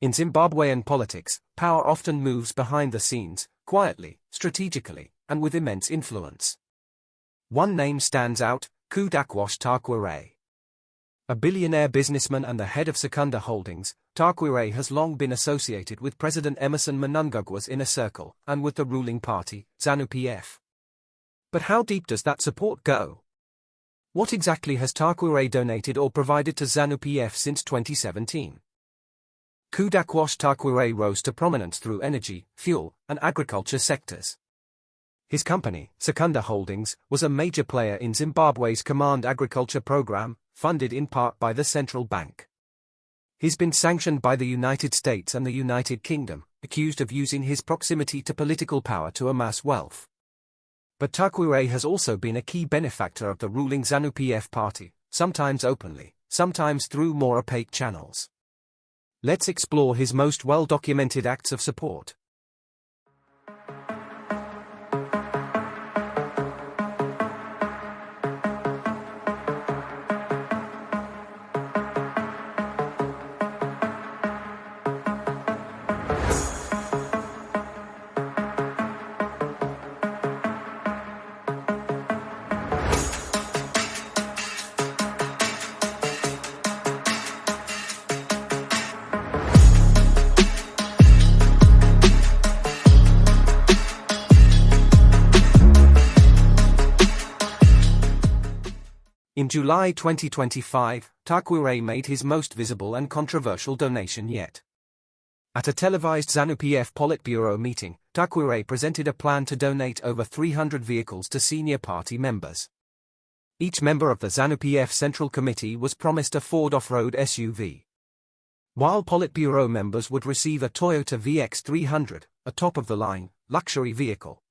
In Zimbabwean politics, power often moves behind the scenes, quietly, strategically, and with immense influence. One name stands out: Kudakwashe Tagwireyi. A billionaire businessman and the head of Secunda Holdings, Tagwireyi has long been associated with President Emerson Mnangagwa's inner circle, and with the ruling party, Zanu-PF. But how deep does that support go? What exactly has Tagwireyi donated or provided to Zanu-PF since 2017? Kudakwashe Tagwireyi rose to prominence through energy, fuel, and agriculture sectors. His company, Secunda Holdings, was a major player in Zimbabwe's Command Agriculture Program, funded in part by the central bank. He's been sanctioned by the United States and the United Kingdom, accused of using his proximity to political power to amass wealth. But Tagwireyi has also been a key benefactor of the ruling Zanu-PF party, sometimes openly, sometimes through more opaque channels. Let's explore his most well-documented acts of support. In July 2025, Tagwireyi made his most visible and controversial donation yet. At a televised Zanu-PF Politburo meeting, Tagwireyi presented a plan to donate over 300 vehicles to senior party members. Each member of the Zanu-PF Central Committee was promised a Ford off-road SUV, while Politburo members would receive a Toyota VX300, a top-of-the-line, luxury vehicle.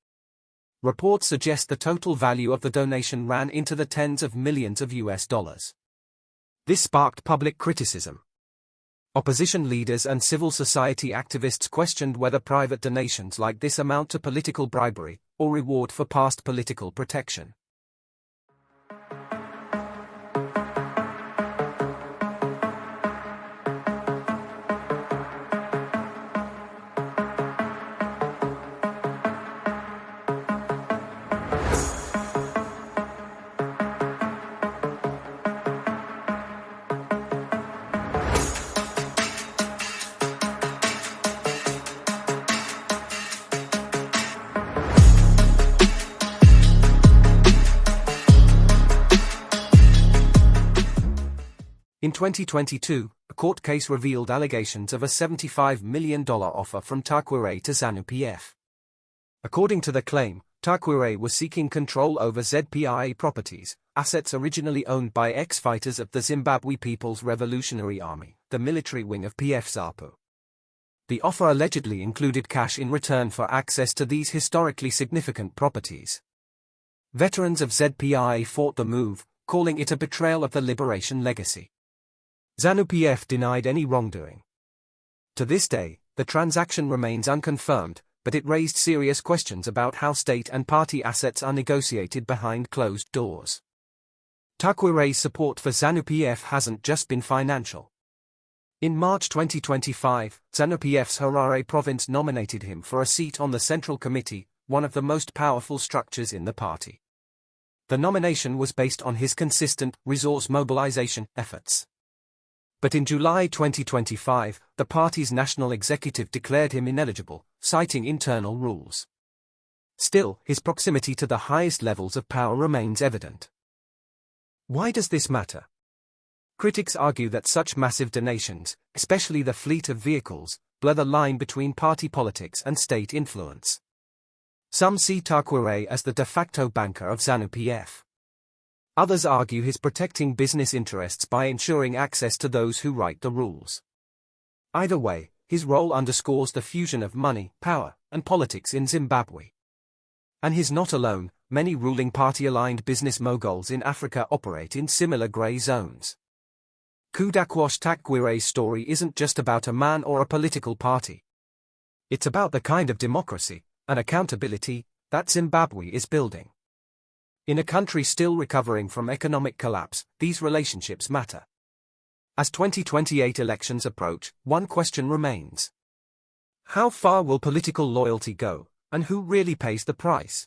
Reports suggest the total value of the donation ran into the tens of millions of US dollars. This sparked public criticism. Opposition leaders and civil society activists questioned whether private donations like this amount to political bribery, or reward for past political protection. In 2022, a court case revealed allegations of a $75 million offer from Tagwireyi to Zanu-PF. According to the claim, Tagwireyi was seeking control over ZIPRA properties, assets originally owned by ex-fighters of the Zimbabwe People's Revolutionary Army, the military wing of PF-ZAPU. The offer allegedly included cash in return for access to these historically significant properties. Veterans of ZIPRA fought the move, calling it a betrayal of the liberation legacy. Zanu-PF denied any wrongdoing. To this day, the transaction remains unconfirmed, but it raised serious questions about how state and party assets are negotiated behind closed doors. Tagwireyi's support for Zanu-PF hasn't just been financial. In March 2025, Zanu-PF's Harare province nominated him for a seat on the Central Committee, one of the most powerful structures in the party. The nomination was based on his consistent resource mobilization efforts. But in July 2025, the party's national executive declared him ineligible, citing internal rules. Still, his proximity to the highest levels of power remains evident. Why does this matter? Critics argue that such massive donations, especially the fleet of vehicles, blur the line between party politics and state influence. Some see Tagwireyi as the de facto banker of Zanu-PF. Others argue he's protecting business interests by ensuring access to those who write the rules. Either way, his role underscores the fusion of money, power, and politics in Zimbabwe. And he's not alone. Many ruling party-aligned business moguls in Africa operate in similar grey zones. Kudakwashe Tagwireyi's story isn't just about a man or a political party. It's about the kind of democracy and accountability that Zimbabwe is building. In a country still recovering from economic collapse, these relationships matter. As 2028 elections approach, one question remains. How far will political loyalty go, and who really pays the price?